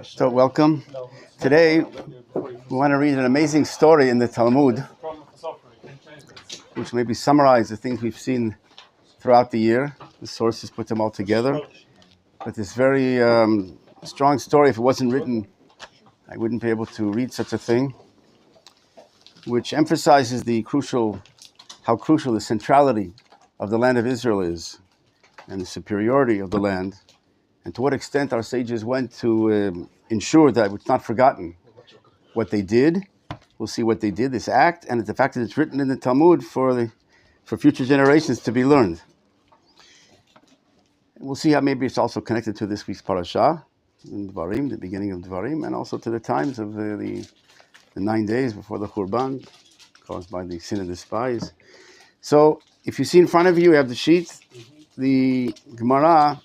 So welcome. Today we want to read an amazing story in the Talmud, which maybe summarize the things we've seen throughout the year. The sources put them all together. But this very strong story, if it wasn't written, I wouldn't be able to read such a thing, which emphasizes how crucial the centrality of the land of Israel is, and the superiority of the land, and to what extent our sages went to ensure that it's not forgotten what they did. We'll see what they did, this act, and the fact that it's written in the Talmud for future generations to be learned. We'll see how maybe it's also connected to this week's parasha, in Dvarim, the beginning of Dvarim, and also to the times of the 9 days before the Churban, caused by the sin of the spies. So, if you see in front of you, you have the sheet, the Gemara,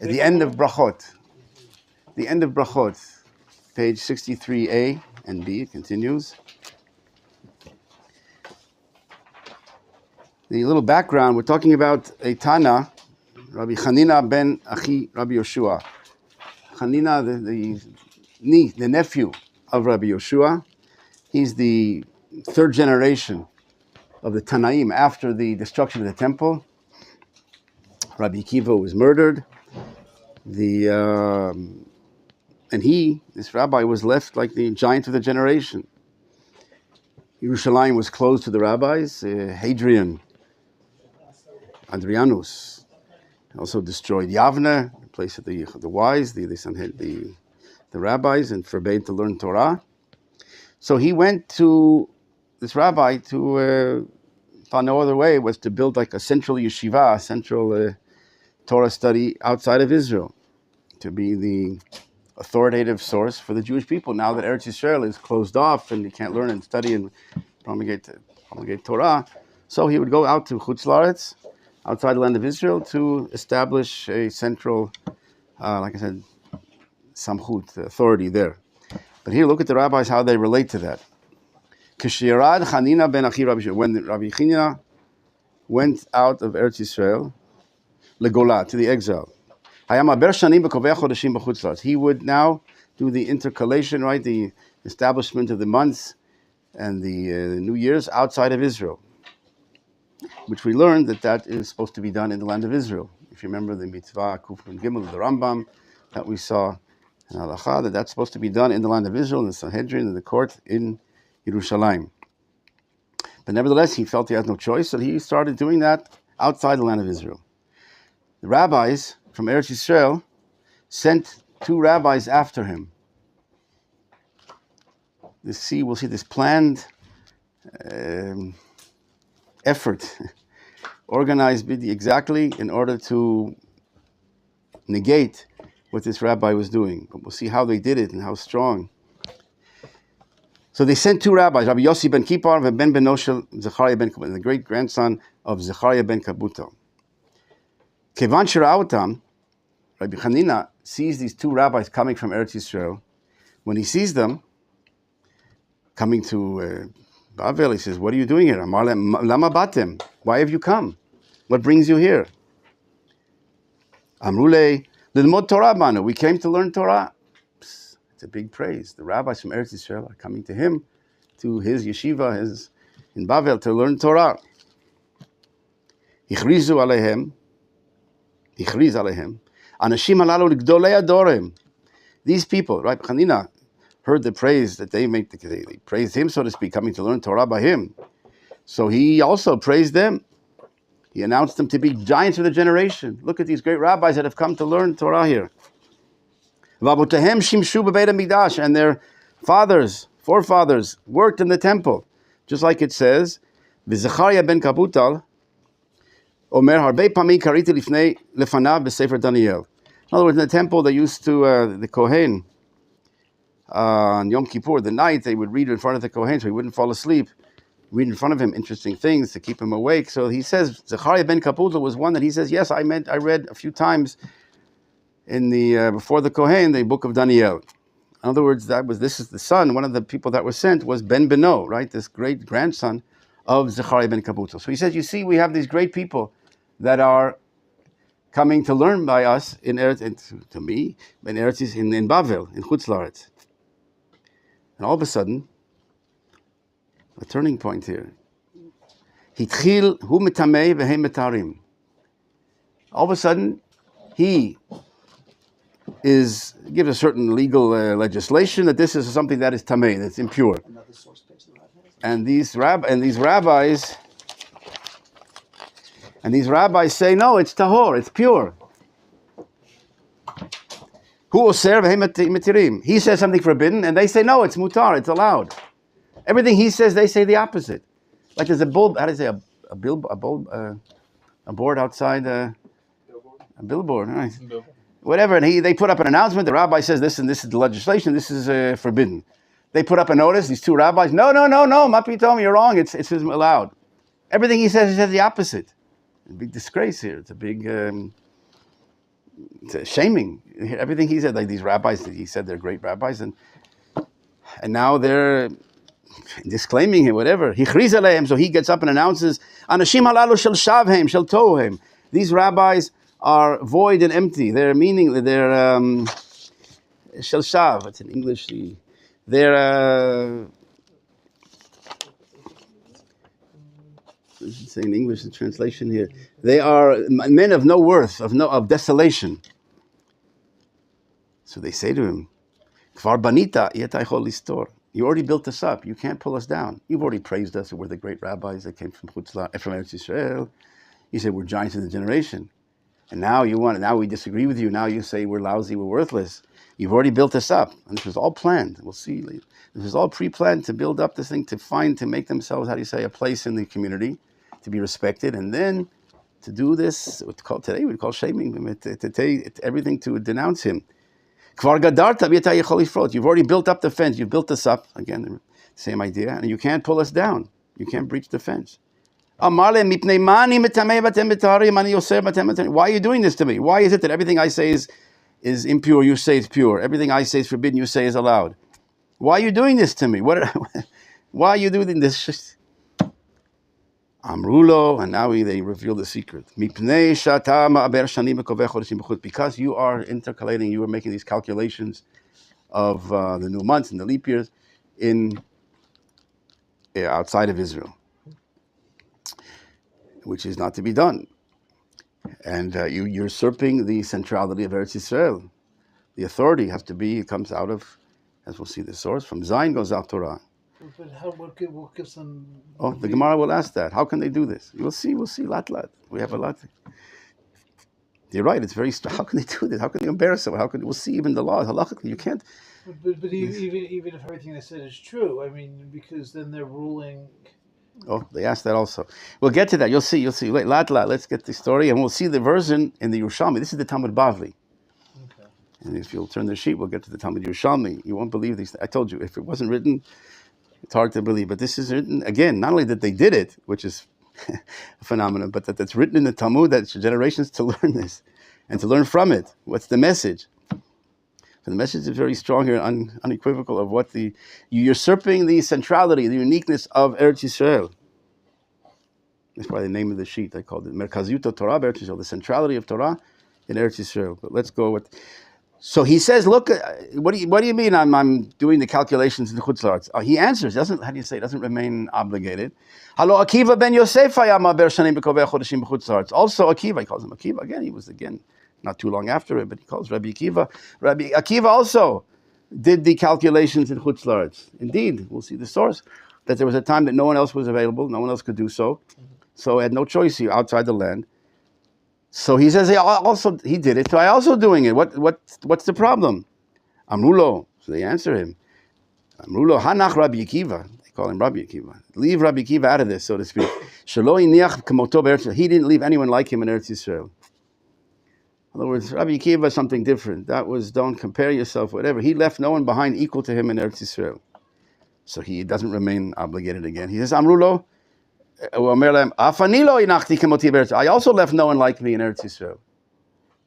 at the end of Brachot, page 63a and b, it continues. The little background, we're talking about a Tana, Rabbi Chanina ben Achi Rabbi Yoshua. Chanina, the nephew of Rabbi Yoshua. He's the third generation of the Tanaim after the destruction of the temple. Rabbi Akiva was murdered. And this rabbi, was left like the giant of the generation. Yerushalayim was closed to the rabbis. Adrianus also destroyed Yavne, the place of the wise, the rabbis, and forbade to learn Torah. So he went to this rabbi found no other way was to build like a central yeshiva, a central Torah study outside of Israel, to be the authoritative source for the Jewish people. Now that Eretz Yisrael is closed off and you can't learn and study and promulgate Torah, so he would go out to Chutz La'aretz, outside the land of Israel, to establish a central, like I said, samchut, authority there. But here, look at the rabbis, how they relate to that. K'shirad Chanina ben Achi Rabbi Yoshua. When Rabbi Chanina went out of Eretz Yisrael, Legola, to the exile, he would now do the intercalation, right, the establishment of the months and the New Year's outside of Israel, which we learned that is supposed to be done in the land of Israel. If you remember the mitzvah Kuf Nun Gimel, the Rambam, that we saw in Halacha, that's supposed to be done in the land of Israel, in the Sanhedrin, in the court in Yerushalayim. But nevertheless, he felt he had no choice, so he started doing that outside the land of Israel. The rabbis from Eretz Yisrael sent 2 rabbis after him. We'll see this planned effort, organized exactly in order to negate what this rabbi was doing. But we'll see how they did it and how strong. So they sent 2 rabbis, Rabbi Yossi ben Kippar and Ben Benoshel Zechariah ben Kabutal, the great grandson of Zechariah ben Kabutal. Kevan Shira'otam, Rabbi Chanina sees these 2 rabbis coming from Eretz Yisrael. When he sees them coming to Bavel, he says, "What are you doing here? Amar lama batem? Why have you come? What brings you here?" Amrule lilmod Torah banu. We came to learn Torah. It's a big praise. The rabbis from Eretz Yisrael are coming to him, to his yeshiva, in Bavel, to learn Torah. Ichriz alehem. Anashim halalu gdolei adorim. These people, right? Chanina heard the praise that they make. They praised him, so to speak, coming to learn Torah by him. So he also praised them. He announced them to be giants of the generation. Look at these great rabbis that have come to learn Torah here. V'avotehem shimshu b'beit hamikdash, and their forefathers worked in the temple, just like it says, v'Zechariah ben Kabutal Omer harbei pamim kariti lefanav b'sefer Daniel. In other words, in the temple, they used to, the Kohen, on Yom Kippur, the night, they would read in front of the Kohen so he wouldn't fall asleep. Read in front of him interesting things to keep him awake. So he says, Zechariah ben Kabutal was one that he says, yes, I read a few times in the before the Kohen, the book of Daniel. In other words, this is the son, one of the people that was sent was Ben Beno, right? This great grandson of Zechariah ben Kabutal. So he says, you see, we have these great people that are coming to learn by us in Eretz, and to me, in Eretz, in Bavel, in Chutz La'aretz. And all of a sudden, a turning point here. Hitchil hu metamei v'hem metarim. All of a sudden, he gives a certain legal legislation that this is something that is tamei, that's impure. And these rabbis say, no, it's tahor, it's pure. Hu oser v'hem metirim. He says something forbidden, and they say, no, it's mutar, it's allowed. Everything he says, they say the opposite. Like there's a bulb, how do you say, a board outside, a billboard, right? Whatever, and they put up an announcement, the rabbi says this, and this is the legislation, this is forbidden. They put up a notice, these two rabbis, no, Mapi told me, you're wrong, it's allowed. Everything he says the opposite. A big disgrace here, it's a big, it's a shaming. Everything he said, like these rabbis, he said they're great rabbis, and now they're disclaiming him, whatever. So he gets up and announces, Anashim halalu shel shavhem, shel tohem. These rabbis are void and empty. They're meaning, they're shel shav. It's in English. They're say in English, the translation here. They are men of no worth, of desolation. So they say to him, Kvar banita yetaychol listor. You already built us up. You can't pull us down. You've already praised us. We're the great rabbis that came from Eretz Yisrael. You said we're giants of the generation. And now we disagree with you. Now you say we're lousy, we're worthless. You've already built us up. And this was all planned. We'll see later. This was all pre-planned to build up this thing, to make themselves, a place in the community, to be respected. And then to do this, today we'd call shaming him, to take everything to denounce him. You've already built up the fence. You've built us up. Again, the same idea. And you can't pull us down. You can't breach the fence. Why are you doing this to me? Why is it that everything I say is impure, you say it's pure? Everything I say is forbidden, you say is allowed. Why are you doing this to me? Why are you doing this? Amrulo, and now they reveal the secret. Because you are intercalating, you are making these calculations of the new months and the leap years outside of Israel, which is not to be done. And you're usurping the centrality of Eretz Yisrael. The authority comes out of, as we'll see the source, from Zion goes out Torah. But what gives them... The Gemara will ask that. How can they do this? We'll see, lot. We have a lot. You're right, it's very strange. How can they do this? How can they embarrass someone? We'll see even the law, halachically, you can't. But even if everything they said is true, because then they're ruling... They asked that also. We'll get to that. You'll see. Wait, let's get the story, and we'll see the version in the Yerushalmi. This is the Talmud Bavli. Okay. And if you'll turn the sheet, we'll get to the Talmud Yerushalmi. You won't believe these. I told you, if it wasn't written, it's hard to believe. But this is written, again, not only that they did it, which is a phenomenon, but that's written in the Talmud, that generations to learn this and to learn from it. What's the message? So the message is very strong here, unequivocal, of what you're usurping the centrality, the uniqueness of Eretz Yisrael. That's why the name of the sheet, I called it Merkaziyut Torah Eretz Yisrael, the centrality of Torah in Eretz Yisrael. But let's go with. So he says, look, what do you mean I'm doing the calculations in the Chutz La'aretz? He answers, doesn't remain obligated. Halo Akiva ben Yosef hayama ber shanim b'kovei chodeshim b'Chutz La'aretz. Also Akiva, he calls him Akiva again. He was not too long after it, but he calls Rabbi Akiva. Rabbi Akiva also did the calculations in Chutz La'aretz. Indeed, we'll see the source, that there was a time that no one else was available, no one else could do so. So he had no choice here outside the land. So he says he did it, so I also doing it. What's the problem? Amrulo. So they answer him. Amrulo Hanach Rabbi Akiva. They call him Rabbi Akiva. Leave Rabbi Akiva out of this, so to speak. Shelo iniach kamoto be'eretz Yisrael. He didn't leave anyone like him in Eretz Yisrael. In other words, Rabbi Akiva is something different. That was, don't compare yourself, whatever. He left no one behind equal to him in Eretz Yisrael. So he doesn't remain obligated again. He says, Amrulo, I also left no one like me in Eretz Yisrael.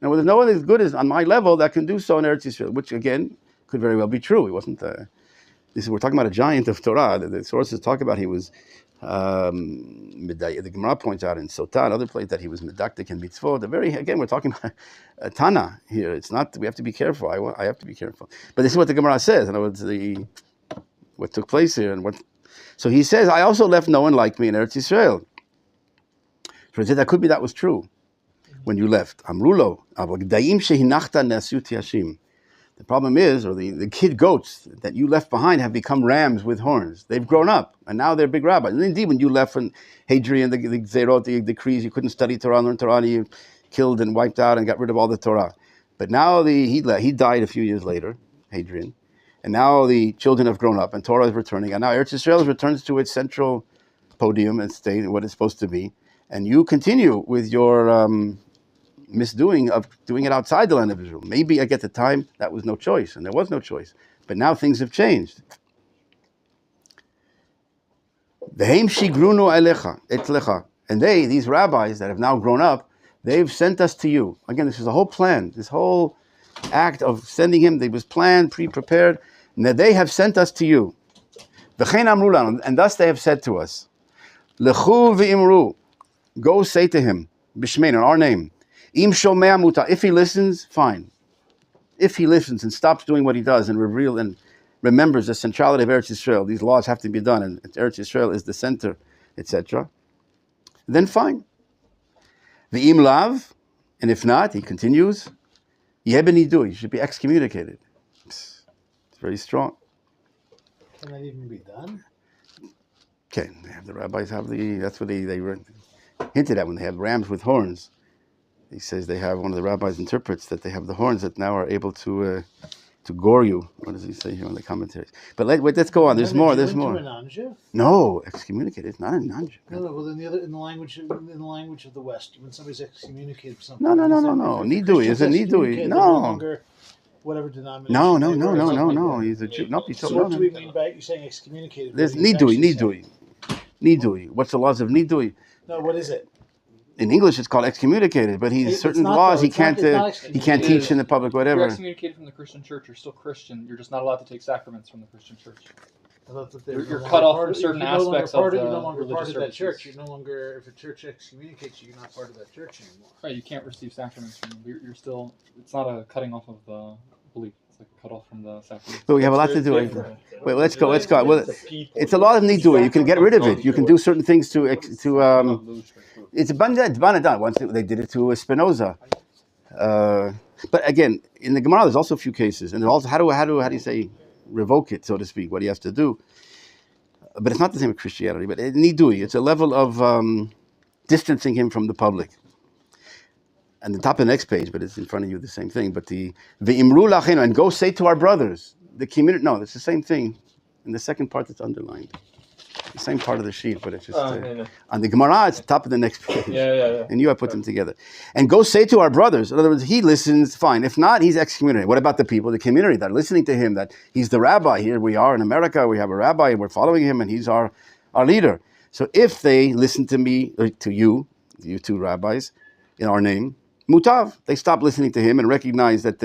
Now, there's no one as good as on my level that can do so in Eretz Yisrael, which again could very well be true. He wasn't. We're talking about a giant of Torah. The sources talk about he was The Gemara points out in Sotah, another place, that he was medaktik and mitzvot. Again, we're talking about Tana here. It's not. We have to be careful. I have to be careful. But this is what the Gemara says. In other words, what took place here and what. So he says, I also left no one like me in Eretz Yisrael. So he said that was true when you left. Amrulo, the problem is, or the kid goats that you left behind have become rams with horns. They've grown up, and now they're big rabbis. And indeed, when you left from Hadrian, the Zerot, the decrees, you couldn't study Torah, learn Torah, and you killed and wiped out and got rid of all the Torah. But now he died a few years later, Hadrian, and now the children have grown up, and Torah is returning, and now Eretz Yisrael returns to its central podium and state, what it's supposed to be, and you continue with your misdoing of doing it outside the land of Israel. Maybe at the time that was no choice, and there was no choice. But now things have changed. And these rabbis that have now grown up, they've sent us to you. Again, this is a whole plan. This whole act of sending him, they was planned, pre-prepared, and that they have sent us to you. And thus they have said to us, Lechu v'imru, go say to him, Bishmein, in our name, Im shomea muta. If he listens, fine. If he listens and stops doing what he does and remembers the centrality of Eretz Yisrael, these laws have to be done, and Eretz Yisrael is the center, etc., then fine. V'im lav, and if not, he continues, Yebeni du, he should be excommunicated. It's very strong. Can that even be done? Okay, the rabbis have that's what they hinted at when they have rams with horns. He says they have, one of the rabbis interprets that they have the horns that now are able to gore you. What does he say here in the commentaries? But let's go on. There's more. No, excommunicated. It's not a nanja. No. Well, in the language of the West, when somebody's excommunicated from something. No. Nidui is a nidui. No. Whatever denomination. No. He's a Jew. So what do we mean by you saying excommunicated? There's nidui. What's the laws of nidui? No, what is it? In English, it's called excommunicated, but certain laws he can't teach in the public, whatever. You're excommunicated from the Christian church. You're still Christian. You're just not allowed to take sacraments from the Christian church. You're cut off from certain aspects of the You're no longer religious part of that services. church. You're no longer, if a church excommunicates you, you're not part of that church anymore. Right, you can't receive sacraments from them. You're still. It's not a cutting off of the belief. It's like a cut off from the sacraments. But we have a lot to do. Wait, let's go. Well, it's a lot of nidui. You can get rid of it. You can do certain things to it's banadan. Once they did it to Spinoza. But again, in the Gemara, there's also a few cases, and also how do you say revoke it, so to speak? What he has to do. But it's not the same with Christianity. But nidui, it's a level of distancing him from the public. And the top of the next page, but it's in front of you, the same thing. But the imru lachenu, and go say to our brothers, the community. No, it's the same thing. In the second part, that's underlined. The same part of the sheet, but it's just on the Gemara. It's the top of the next page. Yeah. And you have put them together. And go say to our brothers. In other words, he listens, fine. If not, he's excommunicated. What about the people, the community that are listening to him? That he's the rabbi. Here we are in America. We have a rabbi, and we're following him, and he's our leader. So if they listen to me, or to you two rabbis, in our name, mutav, they stop listening to him and recognize that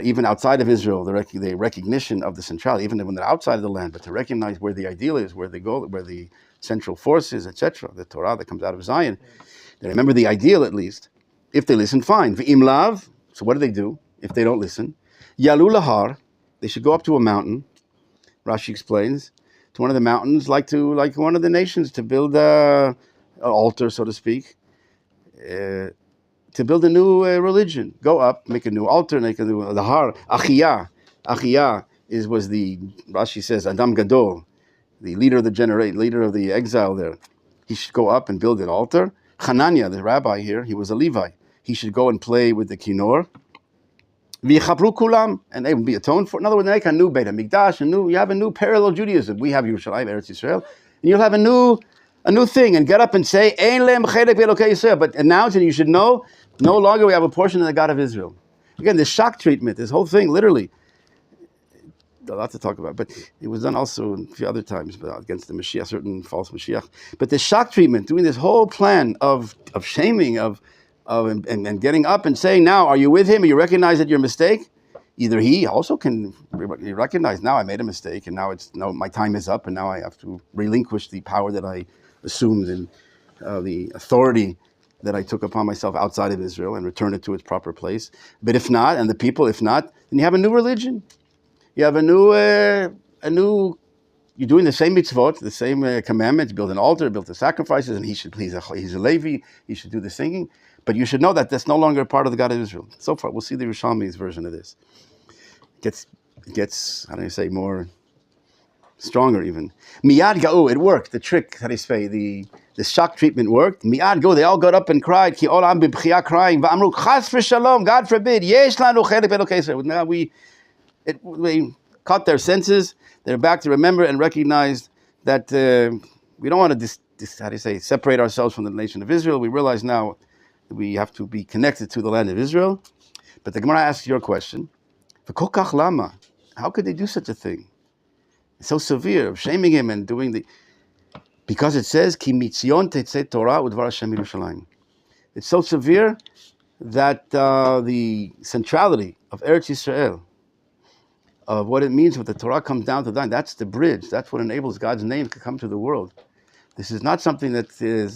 even outside of Israel, the recognition of the centrality, even when they're outside of the land, but to recognize where the ideal is, where they go, where the central force is, etc., the Torah that comes out of Zion. They remember the ideal at least. If they listen, fine. V'im lav, so what do? If they don't listen? Yalu lahar, they should go up to a mountain, Rashi explains, to one of the mountains, like one of the nations, to build an altar, so to speak, to build a new religion. Go up, make a new altar, make a new lahar. Achiyah was the, Rashi says, Adam Gadol, the leader of the leader of the exile there. He should go up and build an altar. Hananiah, the rabbi here, he was a Levi. He should go and play with the kinor. V'yichabru kulam, and they would be atoned for. In other words, they make a new Beit HaMikdash, you have a new parallel Judaism. We have Yerushalayim, Eretz Yisrael, and you'll have a new thing, and get up and say, Ein lehem chelek b'Elokei Yisrael, but announce, and you should know, no longer we have a portion of the God of Israel. Again, this shock treatment, this whole thing, literally, a lot to talk about, but it was done also a few other times against the Mashiach, certain false Mashiach. But the shock treatment, doing this whole plan of shaming, and getting up and saying, now, are you with him? Or you recognize that your mistake? either he also can recognize, now I made a mistake, and now my time is up, and now I have to relinquish the power that I assumed and the authority that I took upon myself outside of Israel and return it to its proper place. But if not, and the people, if not, then you have a new religion. You have a new, you're doing the same mitzvot, the same commandments, build an altar, build the sacrifices, and he's a Levi, he should do the singing. But you should know that that's no longer part of the God of Israel. So far, we'll see the Yerushalmi's version of this. It gets, how do you say, more stronger even. Miyad ga'u, it worked. The trick, how do you say, the shock treatment worked. Miyad go, they all got up and cried. Ki olam b'bchia, crying. Va'amru, chas v'shalom, God forbid. Yesh lanu chelek be'elokei Yisrael. Now they caught their senses. They're back to remember and recognize that we don't want to separate ourselves from the nation of Israel. We realize now that we have to be connected to the land of Israel. But the Gemara asks your question. V'kol kach lama? How could they do such a thing? It's so severe, of shaming him and doing because it says, Ki mitzion tetzeh Torah udvar Hashem Yerushalayim. It's so severe that the centrality of Eretz Yisrael, of what it means when the Torah comes down to that, that's the bridge. That's what enables God's name to come to the world. This is not something that is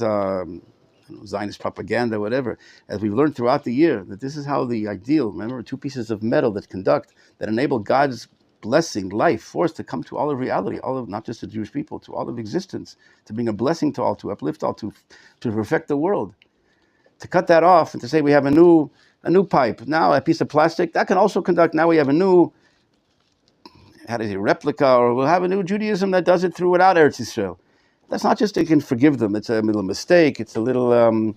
Zionist propaganda, whatever. As we've learned throughout the year, that this is how the ideal, remember, 2 pieces of metal that enable God's blessing, life, force to come to all of reality, all of, not just the Jewish people, to all of existence, to bring a blessing to all, to uplift all, to perfect the world. To cut that off and to say we have a new pipe, now a piece of plastic, that can also conduct, now we have a new, replica, or we'll have a new Judaism that does it without Eretz Yisrael. That's not just they can forgive them, it's a little mistake, it's a little,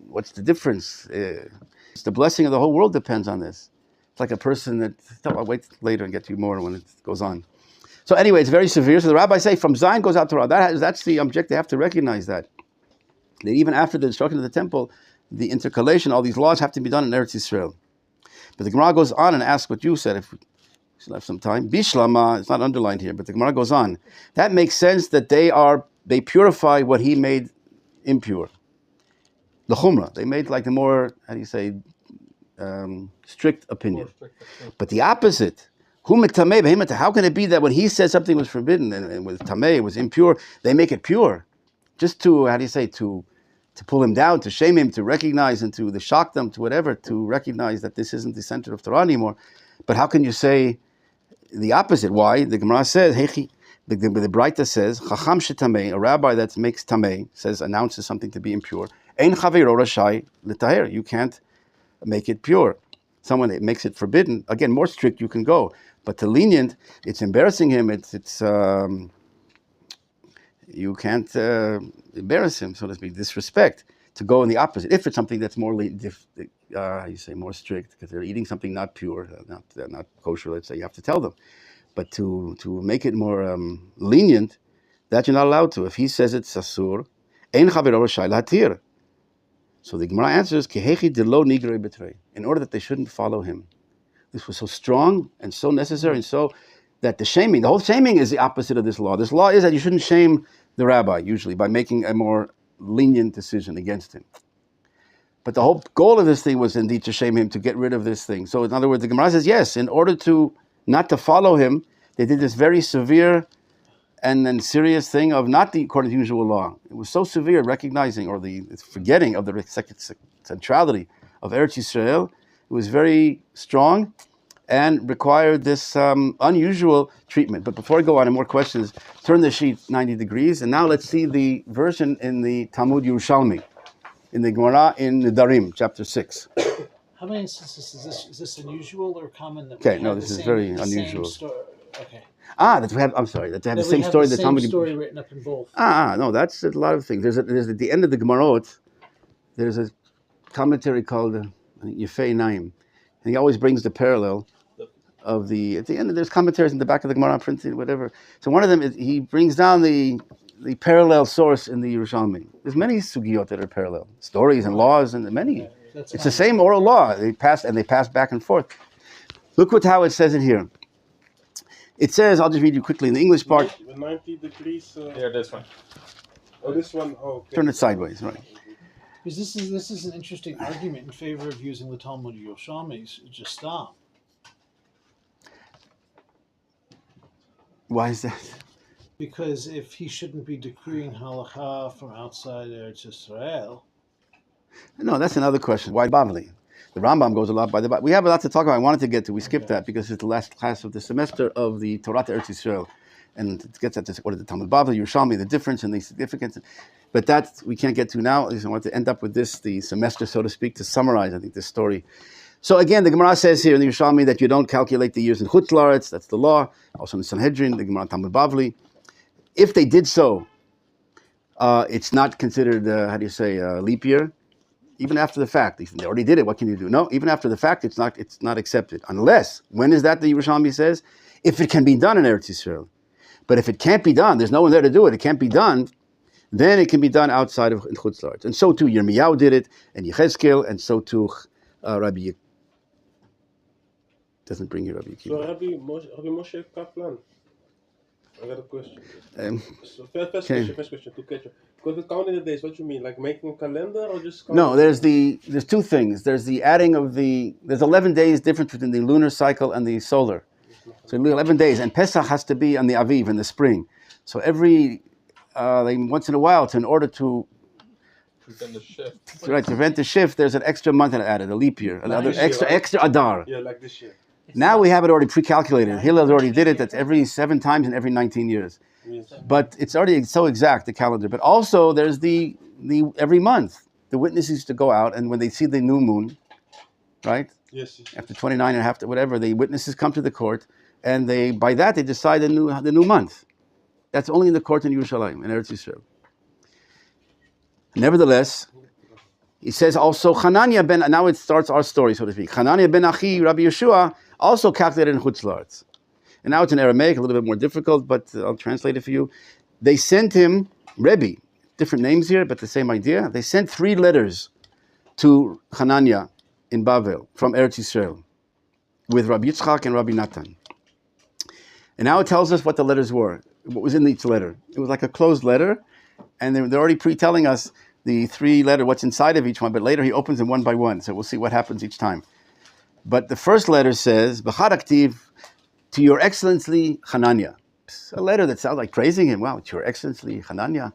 what's the difference? It's the blessing of the whole world depends on this. It's like a person that, I'll wait later and get to you more when it goes on. So anyway, it's very severe. So the rabbis say from Zion goes out Torah. That's the object. They have to recognize that even after the destruction of the temple, the intercalation, all these laws have to be done in Eretz Yisrael. But the Gemara goes on and asks what you said, if we still have some time. Bishlama, it's not underlined here, but the Gemara goes on. That makes sense that they purify what he made impure. The Chumrah, they made like the more, strict opinion. But the opposite, how can it be that when he said something was forbidden and with tameh, it was impure, they make it pure? Just to, to pull him down, to shame him, to recognize and to shock them, to whatever, to recognize that this isn't the center of Torah anymore. But how can you say the opposite? Why? The Gemara says, the Braita says, Chacham shetameh, a rabbi that makes tameh, announces something to be impure, ein chaveiro rashai l'taher, you can't make it pure. Someone that makes it forbidden, again, more strict you can go. But to lenient, it's embarrassing him, you can't embarrass him, so to speak, disrespect, to go in the opposite. If it's something that's more more strict, because they're eating something not pure, not kosher, let's say, you have to tell them. But to make it more lenient, that you're not allowed to. If he says it's asur, ein chavero rashai latir. So the Gemara answers, Kehechi de lo nigrei betrei, in order that they shouldn't follow him. This was so strong and so necessary, and so that the whole shaming is the opposite of this law. This law is that you shouldn't shame the rabbi, usually, by making a more lenient decision against him. But the whole goal of this thing was indeed to shame him, to get rid of this thing. So in other words, the Gemara says, yes, in order to not to follow him, they did this very severe and serious thing of not according to usual law. It was so severe, recognizing or the forgetting of the centrality of Eretz Yisrael. It was very strong and required this unusual treatment. But before I go on and more questions, turn the sheet 90 degrees, and now let's see the version in the Talmud Yerushalmi, in the Gemara in Nedarim, chapter 6. How many instances is this unusual or common? Okay, no, this is very unusual. Okay. That they have the same story. The Talmud story written up in both. No, that's a lot of things. There's at the end of the Gemarot, there's a commentary called Yefei Naim, and he always brings the parallel of at the end. There's commentaries in the back of the Gemara printed, whatever. So one of them he brings down the parallel source in the Yerushalmi. There's many sugiyot that are parallel, stories and laws, and many. Yeah, it's the same oral law. They pass back and forth. Look how it says it here. It says, I'll just read you quickly in the English part. 90 degrees. Yeah, this one. Oh, this one. Oh, okay. Turn it sideways, right. Because this is an interesting argument in favor of using the Talmud Yerushalmi's just stop. Why is that? Because if he shouldn't be decreeing halacha from outside Eretz Yisrael. No, that's another question. Why Bavli? The Rambam goes a lot by the. We have a lot to talk about. I wanted to get to. We skipped that because it's the last class of the semester of the Torah to Eretz Yisrael, and it gets at this. What is the Talmud Bavli, Yerushalmi, the difference and the significance. But that we can't get to now. I want to end up with this, the semester, so to speak, to summarize. I think this story. So again, the Gemara says here in the Yerushalmi that you don't calculate the years in Chutz La'aretz. That's the law. Also in the Sanhedrin, the Gemara Talmud Bavli. If they did so, it's not considered, leap year. Even after the fact, they already did it. What can you do? No, even after the fact, it's not accepted. Unless, when is that the Yerushalmi says? If it can be done in Eretz Yisrael. But if it can't be done, there's no one there to do it, it can't be done, then it can be done outside of Chutz La'aretz. And so too, Yirmiyahu did it, and Yechezkel, and so too, Rabbi doesn't bring you Rabbi Akiva. So Rabbi Moshe Kaplan, I got a question. So first question to catch up. Because with counting the days, what do you mean? Like making a calendar or just counting? No, there's two things. There's the adding of there's 11 days difference between the lunar cycle and the solar. So 11 days, and Pesach has to be on the Aviv in the spring. So every once in a while, in order to Prevent the shift. Right, to prevent the shift, there's an extra month added, a leap year, another extra Adar. Yeah, like this year. Now we have it already pre-calculated. Hillel already did it. That's every 7 times in every 19 years. Yes. But it's already so exact, the calendar. But also there's the every month, the witnesses to go out, and when they see the new moon, right? Yes. After 29 and a half, whatever, the witnesses come to the court, and by that they decide the new month. That's only in the court in Yerushalayim, in Eretz Yisrael. Nevertheless, he says also, now it starts our story, so to speak. Hanania ben Achi, Rabbi Yeshua, also calculated in Chutz La'aretz. And now it's in Aramaic, a little bit more difficult, but I'll translate it for you. They sent him, Rebbe, different names here, but the same idea. They sent 3 letters to Hanania in Bavel from Eretz Yisrael with Rabbi Yitzchak and Rabbi Natan. And now it tells us what the letters were, what was in each letter. It was like a closed letter, and they're already pre-telling us the 3 letter, what's inside of each one, but later he opens them one by one, so we'll see what happens each time. But the first letter says, B'chad aktiv, to your excellency, Hanania. It's a letter that sounds like praising him. Wow, to your excellency, Hanania.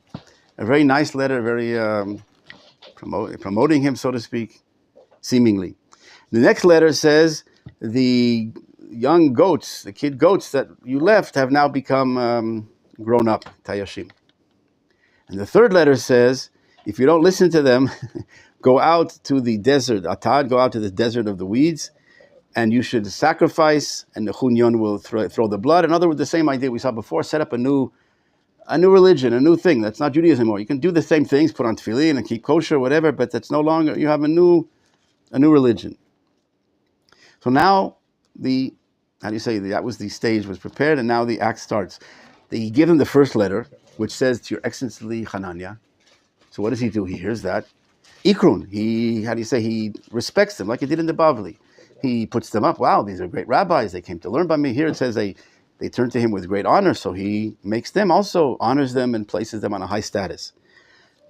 A very nice letter, very promoting him, so to speak, seemingly. The next letter says, the young goats, the kid goats that you left have now become grown up, Tayashim. And the third letter says, if you don't listen to them, go out to the desert, Atad, go out to the desert of the weeds, and you should sacrifice, and the Chunyon will throw the blood. In other words, the same idea we saw before, set up a new religion, a new thing. That's not Judaism anymore. You can do the same things, put on tefillin and keep kosher, whatever, but that's no longer, you have a new religion. So now that was the stage was prepared, and now the act starts. They give him the first letter, which says, to your excellency, Hanania. So what does he do? He hears that. Ikrun, he respects them like he did in the Bavli. He puts them up. Wow, these are great rabbis. They came to learn by me. Here it says they turn to him with great honor. So he makes them also, honors them and places them on a high status.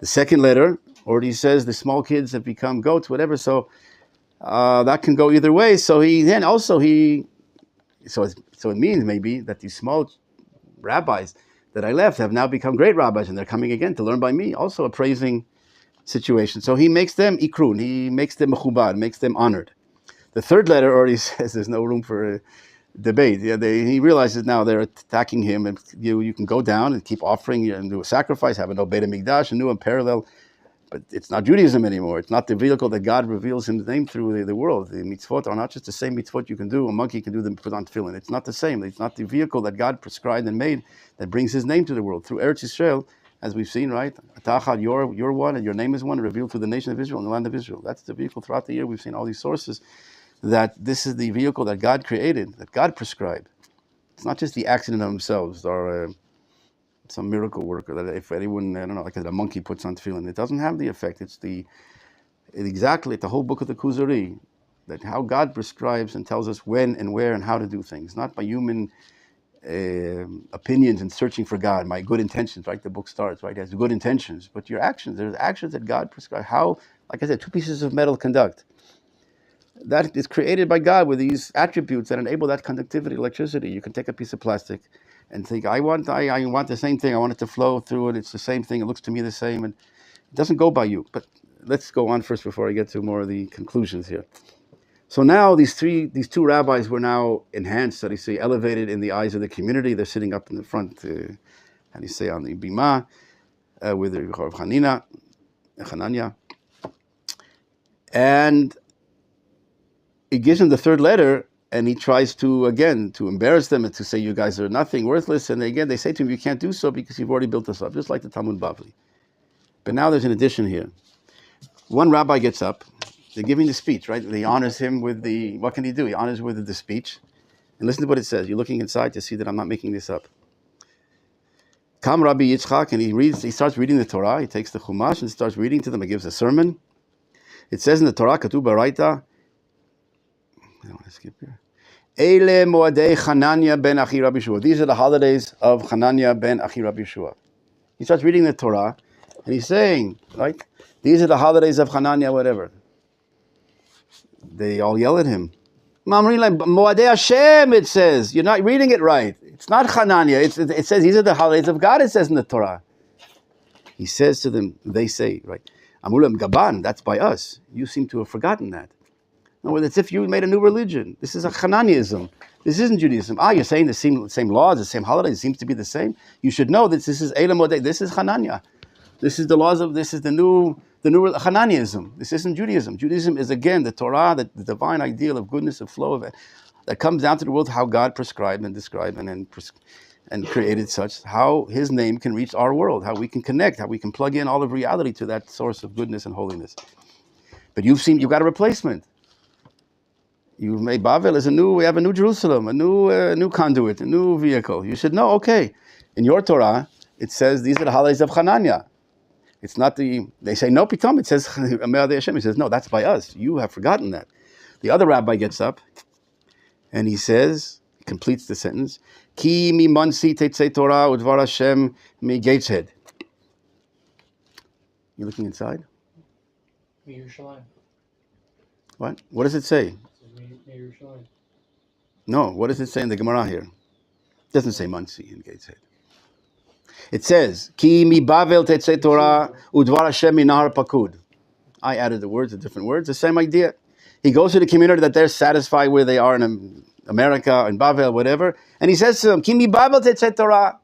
The second letter already says the small kids have become goats, whatever. So that can go either way. So it means maybe that these small rabbis that I left have now become great rabbis, and they're coming again to learn by me. Also a praising situation. So he makes them ikrun. He makes them mechubad, makes them honored. The third letter already says there's no room for debate. Yeah, he realizes now they're attacking him, and you can go down and keep offering and do a sacrifice, have an Obed Mikdash, a new and parallel. But it's not Judaism anymore. It's not the vehicle that God reveals His name through the world. The mitzvot are not just the same mitzvot you can do. A monkey can do them, put on tefillin. It's not the same. It's not the vehicle that God prescribed and made that brings His name to the world. Through Eretz Yisrael, as we've seen, right? Atachad, you're one, and your name is one, revealed to the nation of Israel and the land of Israel. That's the vehicle throughout the year. We've seen all these sources that this is the vehicle that God created, that God prescribed. It's not just the accident of themselves or some miracle worker that if anyone, I don't know, like a monkey puts on tefillin, it doesn't have the effect. It's the whole book of the Kuzari, that how God prescribes and tells us when and where and how to do things, not by human opinions and searching for God, my good intentions, right? The book starts, right? It has good intentions, but your actions, there's actions that God prescribes. How, like I said, 2 pieces of metal conduct. That is created by God with these attributes that enable that conductivity, electricity. You can take a piece of plastic and think, I want the same thing. I want it to flow through it. It's the same thing. It looks to me the same. And it doesn't go by you. But let's go on first before I get to more of the conclusions here. So now these 2 rabbis were now enhanced, so they say, elevated in the eyes of the community. They're sitting up in the front, how do you say, on the bima, with the Hanania. And he gives them the 3rd letter, and he tries to, again, to embarrass them and to say, you guys are nothing, worthless. And again, they say to him, you can't do so because you've already built us up, just like the Talmud Bavli. But now there's an addition here. One rabbi gets up. They're giving the speech, right? They honors him with what can he do? He honors with the speech. And listen to what it says. You're looking inside to see that I'm not making this up. Kam Rabbi Yitzchak, and he starts reading the Torah. He takes the Chumash and starts reading to them. He gives a sermon. It says in the Torah, Katuv Baraita, I don't want to skip here. Eile Moadei Chananya ben Achi Rabbi Shua. These are the holidays of Chananya ben Achi Rabbi Shua. He starts reading the Torah, and he's saying, right, these are the holidays of Chananya, whatever. They all yell at him. Moadei Hashem, it says. You're not reading it right. It's not Chananya. It says these are the holidays of God, it says in the Torah. He says to them, they say, right, Amulam Gaban, that's by us. You seem to have forgotten that. No, it's if you made a new religion. This is a Hananiism. This isn't Judaism. You're saying the same laws, the same holidays, it seems to be the same. You should know that this is Elam Modeh. This is Hanania. This is the laws of, this is the new Hananiism. This isn't Judaism. Judaism is, again, the Torah, the divine ideal of goodness, of flow of it, that comes down to the world, how God prescribed and described and created such, how His name can reach our world, how we can connect, how we can plug in all of reality to that source of goodness and holiness. But you've got a replacement. You've made Babel as we have a new Jerusalem, a new conduit, a new vehicle. You should know, okay, in your Torah, it says these are the holidays of Chananya. It's not they say, no, Pitom, it says, Hashem. He says, no, that's by us. You have forgotten that. The other rabbi gets up, and he says, he completes the sentence, Ki mi mansi tetzei Torah udvar Hashem mi Gateshead. You looking inside? What? What does it say? No, what does it say in the Gemara here? It doesn't say Mansi in Gateshead. It says, Ki mi Bavel tetzei Torah udvar Hashem mi nahar pakud. I added the different words, the same idea. He goes to the community that they're satisfied where they are in America, in Bavel, whatever, and he says to them, Ki mi Bavel tetzei Torah.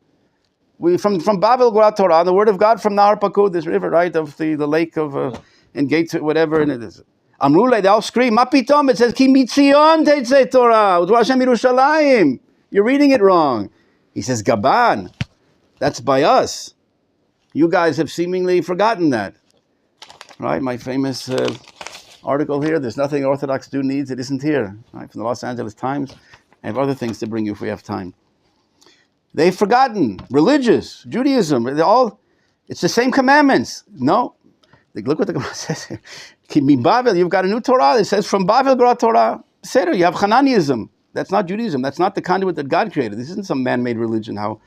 From Bavel go out Torah, the word of God from Nahar Pakud, this river, right, of the lake of, in Gates, whatever, and it is. Amrulay, they all scream, Mapitom, it says, Ki mitzion tetzei Torah, udvar Hashem Yerushalayim. You're reading it wrong. He says, Gaban, that's by us. You guys have seemingly forgotten that. Right, my famous article here, there's nothing Orthodox Jew needs, it isn't here. Right, from the Los Angeles Times. I have other things to bring you if we have time. They've forgotten. Religious, Judaism, it's the same commandments. No. Look what the Gemara says here. You've got a new Torah. It says from Bavel go out Torah. Seder, you have Hananiism. That's not Judaism. That's not the conduit that God created. This isn't some man-made religion. How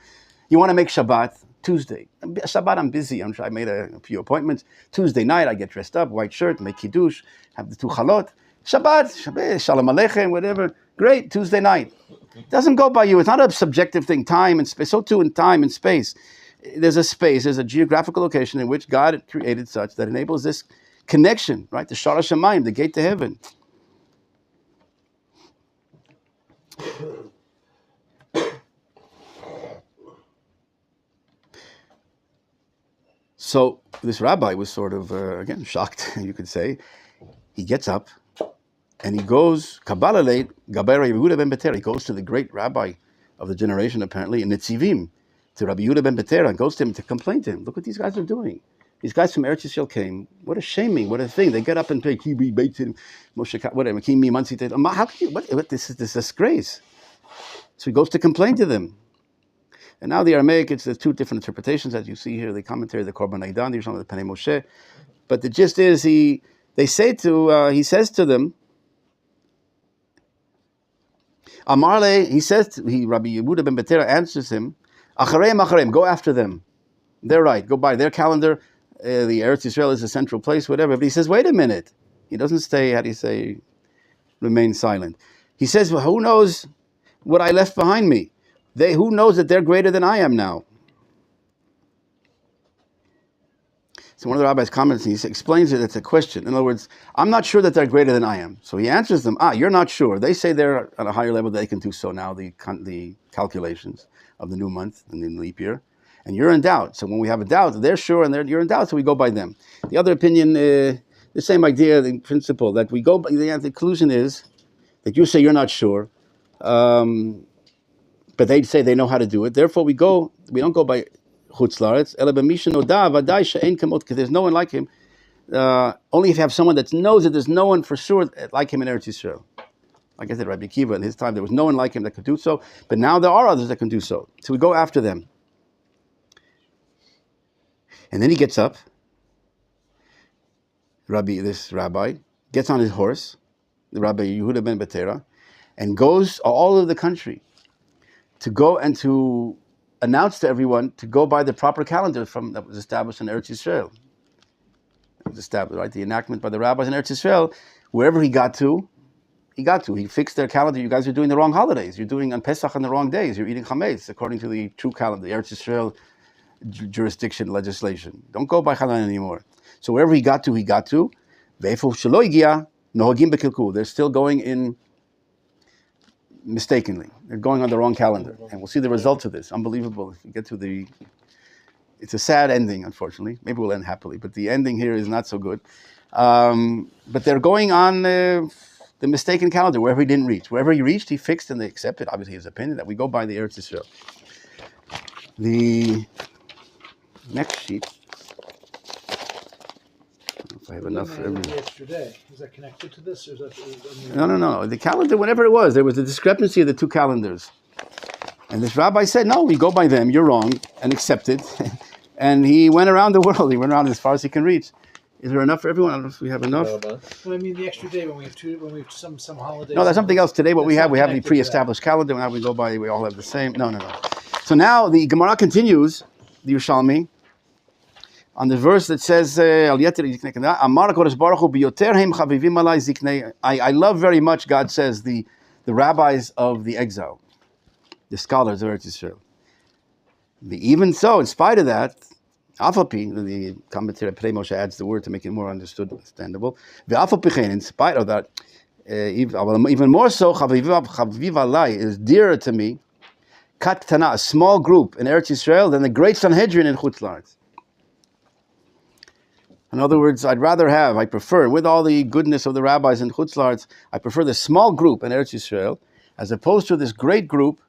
you want to make Shabbat Tuesday. Shabbat, I'm busy. I made a few appointments. Tuesday night, I get dressed up, white shirt, make kiddush, have the 2 chalot. Shabbat, shalom aleichem, whatever. Great, Tuesday night. It doesn't go by you. It's not a subjective thing, time and space. So too in time and space. There's a geographical location in which God created such that enables this connection, right? The Shara Shamayim, the gate to heaven. So this rabbi was sort of, again, shocked, you could say. He gets up and he goes, Kabbalah late, Gaber Rabbi Yehuda ben Betera. He goes to the great rabbi of the generation, apparently, in Nitzivim, to Rabbi Yehuda ben Betera, and goes to him to complain to him. Look what these guys are doing. These guys from Eretz Yisrael came. What a shaming! What a thing! They get up and pay Kibi Beitzim, Moshe, whatever. Kimi Mansi. How can you? What? This is disgrace. So he goes to complain to them. And now the Aramaic, there's 2 different interpretations, as you see here. The commentary, the Korban Aidan, the Yerushalmi, the Penei Moshe. But the gist is, he says to them, Amarle, he says, Rabbi Yehuda ben Betera answers him, Achareim, go after them. They're right, go by their calendar. The Eretz Yisrael is a central place, whatever. But he says, wait a minute. He doesn't stay, remain silent. He says, well, who knows what I left behind me? Who knows that they're greater than I am now? So one of the rabbis comments, he explains it, it's a question. In other words, I'm not sure that they're greater than I am. So he answers them, you're not sure. They say they're at a higher level, they can do so now, the calculations of the new month and the leap year. And you're in doubt. So when we have a doubt, they're sure and you're in doubt, so we go by them. The other opinion, the same idea, the principle, that we go by, the conclusion is that you say you're not sure, but they say they know how to do it. Therefore we don't go by Chutz La'aretz, because there's no one like him. Only if you have someone that knows that there's no one for sure like him in Eretz Yisrael. Like I said, Rabbi Akiva, in his time, there was no one like him that could do so, but now there are others that can do so. So we go after them. And then he gets up, this rabbi, gets on his horse, the Rabbi Yehuda ben Betera, and goes all over the country to go and to announce to everyone to go by the proper calendar that was established in Eretz Yisrael. It was established, right? The enactment by the rabbis in Eretz Yisrael. Wherever he got to. He fixed their calendar. You guys are doing the wrong holidays. You're doing on Pesach on the wrong days. You're eating chametz according to the true calendar, the Eretz Yisrael jurisdiction legislation. Don't go by Chalan anymore. So wherever he got to. They're still going in mistakenly. They're going on the wrong calendar. And we'll see the results of this. Unbelievable. If you get to it's a sad ending, unfortunately. Maybe we'll end happily, but the ending here is not so good. But they're going on the mistaken calendar, wherever he didn't reach. Wherever he reached, he fixed and they accepted, obviously his opinion, that we go by the Eretz Yisrael. The next sheet. If I have enough for everyone. The extra day, is that connected to this? Or is that, No. The calendar, whatever it was, there was a discrepancy of the two calendars. And this rabbi said, no, we go by them, you're wrong, and accepted. And he went around the world. He went around as far as he can reach. Is there enough for everyone? I don't know if we have enough. Well, I mean, the extra day when we have some holidays. No, that's something else. Today, what we have the pre-established calendar. Now we go by, we all have the same. No. So now the Gemara continues, the Yerushalmi, on the verse that says, I love very much, God says, the rabbis of the exile, the scholars of Eretz Yisrael. Even so, in spite of that, the commentator Pnei Moshe adds the word to make it more understandable. In spite of that, even more so, Chaviv Alai is dearer to me, Kat Tana, a small group in Eretz Yisrael, than the great Sanhedrin in Chutz La'aretz. In other words, I prefer, with all the goodness of the rabbis in Chutz La'aretz, I prefer the small group in Eretz Yisrael, as opposed to this great group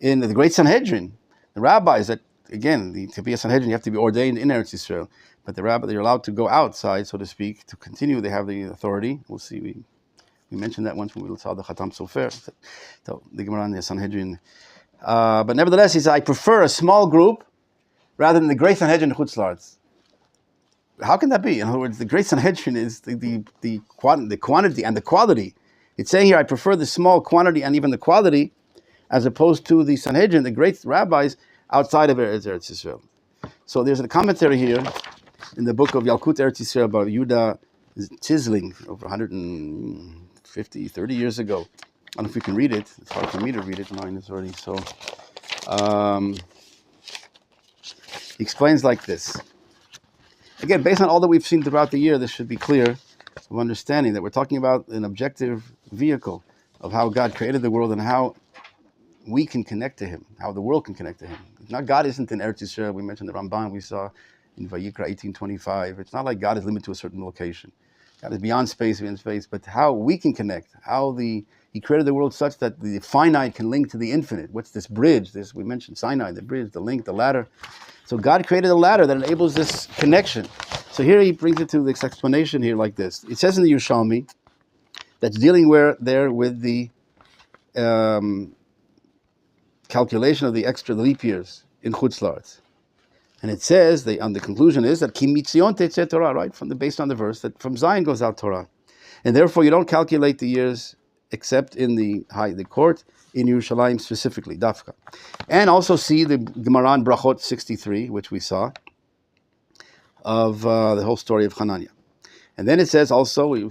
in the great Sanhedrin. The rabbis that, again, to be a Sanhedrin, you have to be ordained in Eretz Yisrael. But the rabbi, they're allowed to go outside, so to speak, to continue. They have the authority. We'll see. We mentioned that once when we saw the Khatam Sofer, so the Gemara and the Sanhedrin. But nevertheless, he said, I prefer a small group rather than the great Sanhedrin in Chutz La'aretz. How can that be? In other words, the great Sanhedrin is the quantity and the quality. It's saying here, I prefer the small quantity and even the quality, as opposed to the Sanhedrin, the great rabbis outside of Eretz Yisrael. So there's a commentary here in the book of Yalkut Eretz Yisrael by Yehuda Tisling, over 30 years ago. I don't know if we can read it. It's hard for me to read it. Mine is already so. He explains like this. Again, based on all that we've seen throughout the year, this should be clear of understanding that we're talking about an objective vehicle of how God created the world and how we can connect to Him, how the world can connect to Him. Now, God isn't in Eretz Yisrael. We mentioned the Ramban we saw in Vayikra 18:25. It's not like God is limited to a certain location. God is beyond space, but how we can connect, He created the world such that the finite can link to the infinite. What's this bridge? We mentioned Sinai, the bridge, the link, the ladder. So God created a ladder that enables this connection. So here he brings it to this explanation here like this. It says in the Yerushalmi that's dealing with the calculation of the extra leap years in Chutz La'aretz. And it says, the conclusion is that Ki mitzion tetzeh Torah, right? Based on the verse that from Zion goes out Torah. And therefore you don't calculate the years except in the court in Yerushalayim specifically, Dafka. And also see the Gemara in Brachot 63, which we saw, of the whole story of Hananiah. And then it says also, we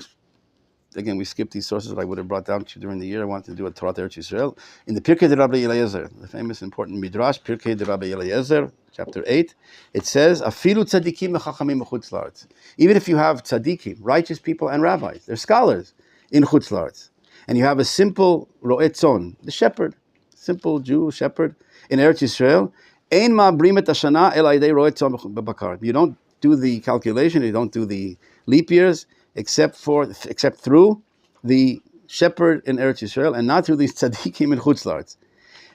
skipped these sources that I would have brought down to you during the year. I wanted to do a Torah Eretz Yisrael. In the Pirkei de Rabbi Eliezer, the famous important Midrash, Pirkei de Rabbi Eliezer, chapter 8, it says, Afilu tzadikim v'chachamim b'chutz la'aretz. Even if you have tzadikim, righteous people and rabbis, they're scholars in chutz la'aretz, and you have a simple ro'et tzon, the shepherd, simple Jew shepherd in Eretz Yisrael, ein ma'abrim et hashana el ha'idei ro'et tzon b'bakar. You don't do the calculation, you don't do the leap years, except through the shepherd in Eretz Yisrael, and not through these tzaddikim in Chutz La'aretz.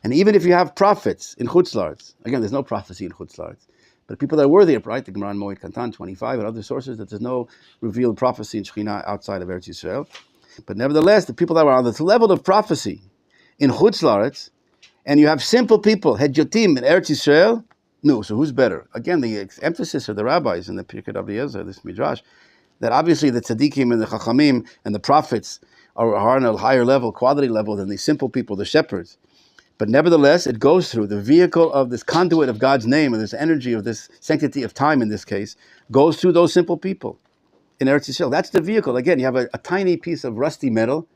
And even if you have prophets in Chutz La'aretz, again, there's no prophecy in Chutz La'aretz, but people that are worthy of, right, the Gemara in Moed Katan 25 and other sources, that there's no revealed prophecy in Shekhinah outside of Eretz Yisrael. But nevertheless, the people that were on this level of prophecy in Chutz La'aretz, and you have simple people, Hedyotim in Eretz Yisrael, no, so who's better? Again, the emphasis of the rabbis in the Pirkei Rabbi Eliezer, this Midrash, that obviously the tzaddikim and the chachamim and the prophets are on a higher level, quality level than the simple people, the shepherds. But nevertheless, it goes through the vehicle of this conduit of God's name, and this energy of this sanctity of time in this case, goes through those simple people in Eretz Yisrael. That's the vehicle. Again, you have a tiny piece of rusty metal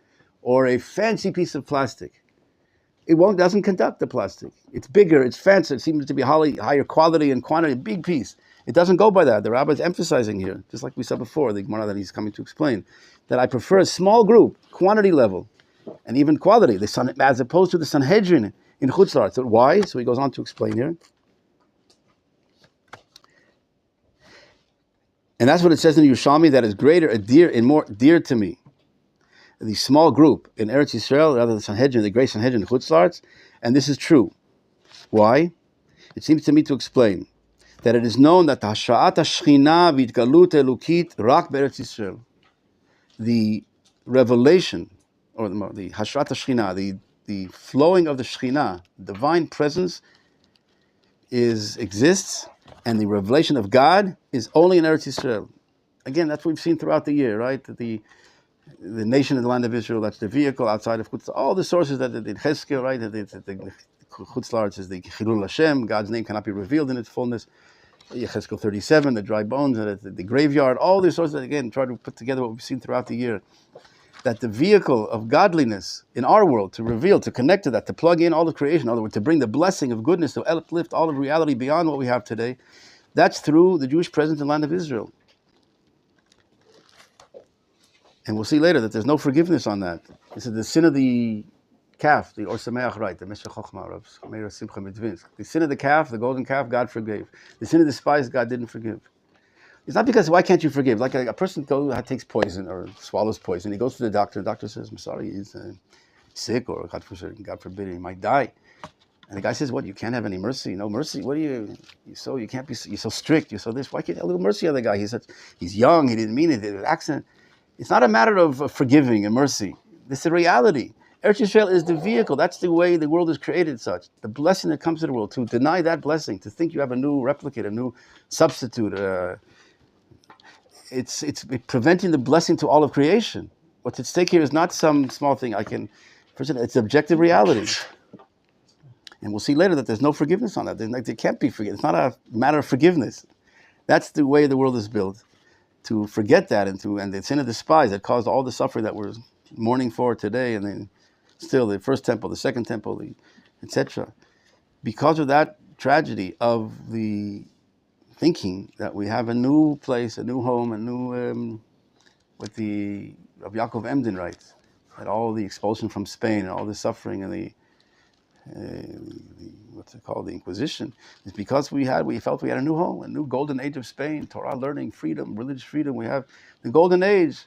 or a fancy piece of plastic. It doesn't conduct the plastic. It's bigger, it's fancier, it seems to be higher quality and quantity, a big piece. It doesn't go by that. The rabbi is emphasizing here, just like we said before, the Gemara that he's coming to explain, that I prefer a small group, quantity level, and even quality, as opposed to the Sanhedrin in Chutz La'aretz. So why? So he goes on to explain here. And that's what it says in Yerushalmi, that is greater, more dear to me. The small group in Eretz Yisrael, rather than Sanhedrin, the great Sanhedrin in Chutz La'aretz, and this is true. Why? It seems to me to explain that it is known that the Hasha'at HaShechina v'Itgalut Elukit rak be'Eretz Yisrael. The revelation, or the Hasha'at HaShechina, the flowing of the Shechina, divine presence, exists, and the revelation of God is only in Eretz Yisrael. Again, that's what we've seen throughout the year, right? The nation in the land of Israel, that's the vehicle outside of Chutz, all the sources that the Cheskel, right? The Chutz La'aretz is the Chilul Hashem, God's name cannot be revealed in its fullness. Yecheskel 37, the dry bones, the graveyard, all these sources that, again, try to put together what we've seen throughout the year. That the vehicle of godliness in our world, to reveal, to connect to that, to plug in all of creation, in other words, to bring the blessing of goodness, to uplift all of reality beyond what we have today, that's through the Jewish presence in the land of Israel. And we'll see later that there's no forgiveness on that. This is the sin of the calf, the Or Sameach, right, the Meshech Chochmah, Rabbi Meir Simcha Mitzvinsk. The sin of the calf, the golden calf, God forgave. The sin of the spies, God didn't forgive. It's not because, why can't you forgive? Like a person takes poison or swallows poison, he goes to the doctor says, I'm sorry, he's sick, or God forbid, he might die. And the guy says, what, you can't have any mercy? No mercy? What are you can't be, you're so strict, you're so this, why can't you have a little mercy on the guy? He's young, he didn't mean it, an accident. It's not a matter of forgiving and mercy. This is a reality. Eretz Yisrael is the vehicle. That's the way the world is created such. The blessing that comes to the world, to deny that blessing, to think you have a new replicate, a new substitute, it's preventing the blessing to all of creation. What's at stake here is not some small thing. It's objective reality. And we'll see later that there's no forgiveness on that. There can't be forgiveness. It's not a matter of forgiveness. That's the way the world is built. To forget that and the sin of the spies that caused all the suffering that we're mourning for today, and then still the first temple, the second temple, etc. Because of that tragedy of the thinking that we have a new place, a new home, a new, what the Rabbi Yaakov Emden writes, that all the expulsion from Spain and all the suffering and the the Inquisition, is because we felt we had a new home, a new golden age of Spain, Torah learning, freedom, religious freedom. We have the golden age.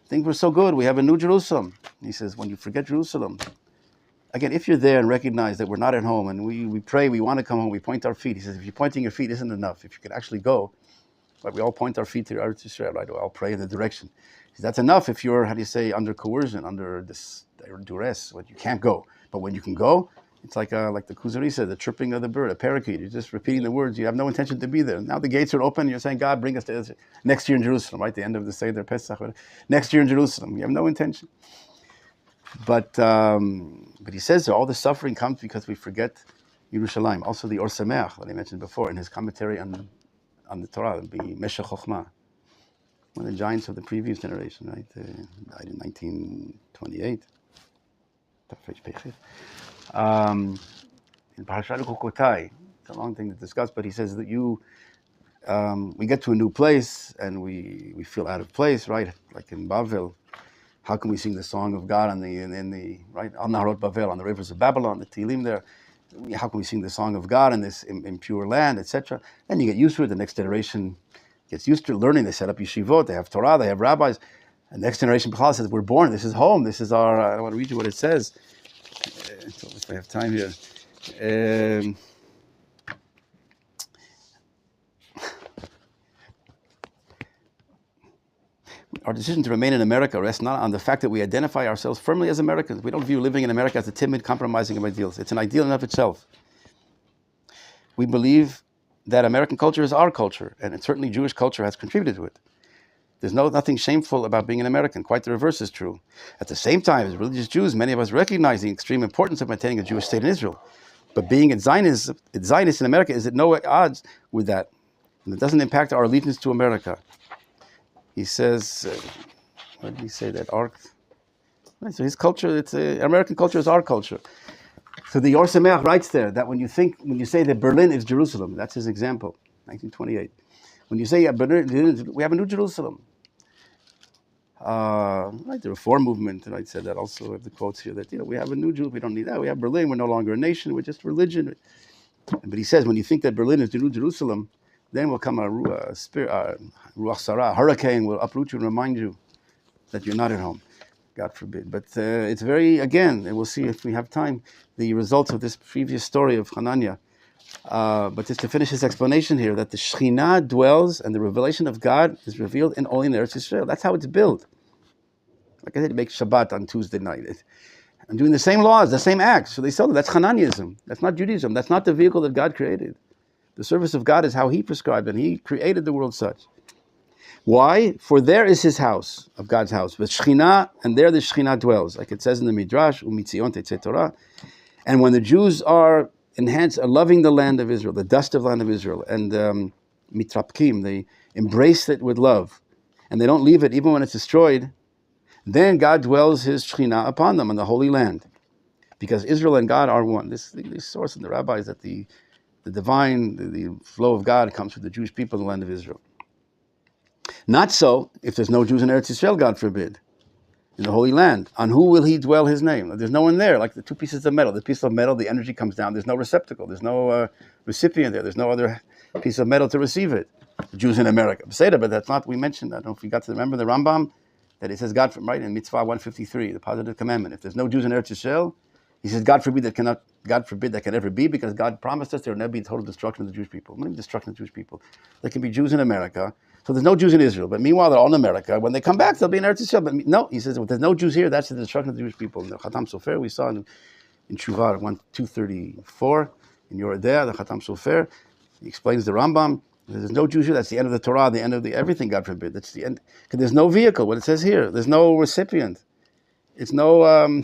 Things were so good. We have a new Jerusalem. He says, when you forget Jerusalem, again, if you're there and recognize that we're not at home and we pray, we want to come home, we point our feet. He says, if you're pointing your feet isn't enough. If you could actually go, right, we all point our feet to Eretz Yisrael, right? We all pray in the direction. He says, that's enough if you're, under coercion, under this duress, when you can't go. But when you can go, it's like the Kuzari said, the chirping of the bird, a parakeet. You're just repeating the words. You have no intention to be there. Now the gates are open. You're saying, God, bring us to next year in Jerusalem, right? The end of the Seder Pesach. Next year in Jerusalem. You have no intention. But he says that all the suffering comes because we forget Yerushalayim. Also the Or Sameach that I mentioned before in his commentary on the Torah, the Meshech Chochmah, one of the giants of the previous generation, right? Died in 1928. In Parashat Chukotai, it's a long thing to discuss, but he says that we get to a new place and we feel out of place, right? Like in Bavel. How can we sing the song of God on the right on Naharot Bavel, on the rivers of Babylon, the Tehillim there? How can we sing the song of God in this impure land, etc.? And you get used to it. The next generation gets used to learning. They set up yeshivot. They have Torah. They have rabbis. And the next generation says, "We're born. This is home. This is our." I want to read you what it says. So if I have time here. Our decision to remain in America rests not on the fact that we identify ourselves firmly as Americans. We don't view living in America as a timid, compromising of ideals. It's an ideal in and of itself. We believe that American culture is our culture, and certainly Jewish culture has contributed to it. There's nothing shameful about being an American. Quite the reverse is true. At the same time, as religious Jews, many of us recognize the extreme importance of maintaining a Jewish state in Israel. But being a Zionist in America is at no odds with that. And it doesn't impact our allegiance to America. He says, what did he say that? So his culture, American culture is our culture. So the Or Sameach writes there that when you say that Berlin is Jerusalem, that's his example, 1928. When you say Berlin, we have a new Jerusalem. Right, the Reform movement, right, said that also. I have the quotes here that we have a new Jerusalem. We don't need that. We have Berlin. We're no longer a nation. We're just religion. But he says when you think that Berlin is the new Jerusalem, then will come a ruach sarah, hurricane will uproot you and remind you that you're not at home. God forbid. But it's again, and we'll see if we have time, the results of this previous story of Hananiah. But just to finish his explanation here, that the Shekhinah dwells and the revelation of God is revealed only in Eretz Yisrael. That's how it's built. Like I said, make Shabbat on Tuesday night. And doing the same laws, the same acts. So they sell it. That's Hananiaism. That's not Judaism. That's not the vehicle that God created. The service of God is how He prescribed, and He created the world such. Why? For there is His house, of God's house, but Shekhinah, and there the Shekhinah dwells, like it says in the Midrash, Umitzion Tetzeh Torah. And when the Jews are loving the land of Israel, the dust of the land of Israel, and mitrapkim, they embrace it with love, and they don't leave it even when it's destroyed, then God dwells His Shekhinah upon them on the Holy Land, because Israel and God are one. This source in the rabbis that the divine, the flow of God comes through the Jewish people in the land of Israel. Not so if there's no Jews in Eretz Yisrael, God forbid, in the Holy Land. On who will He dwell His name? There's no one there, like the two pieces of metal. The piece of metal, the energy comes down. There's no receptacle. There's no recipient there. There's no other piece of metal to receive it. The Jews in America. But that's not, we mentioned, I don't know if you got to remember the Rambam, that it says God, right, in Mitzvah 153, the positive commandment. If there's no Jews in Eretz Yisrael, He says, God forbid that can ever be, because God promised us there will never be total destruction of the Jewish people. Not even destruction of the Jewish people. There can be Jews in America. So there's no Jews in Israel. But meanwhile, they're all in America. When they come back, they'll be in Eretz Yisrael. But no, he says, well, there's no Jews here. That's the destruction of the Jewish people. In the Khatam Sofer, we saw in Shuvah 234, in Yoredea, the Khatam Sofer, he explains the Rambam. There's no Jews here. That's the end of the Torah, the end of everything, God forbid. That's the end. Because there's no vehicle, what it says here. There's no recipient. It's no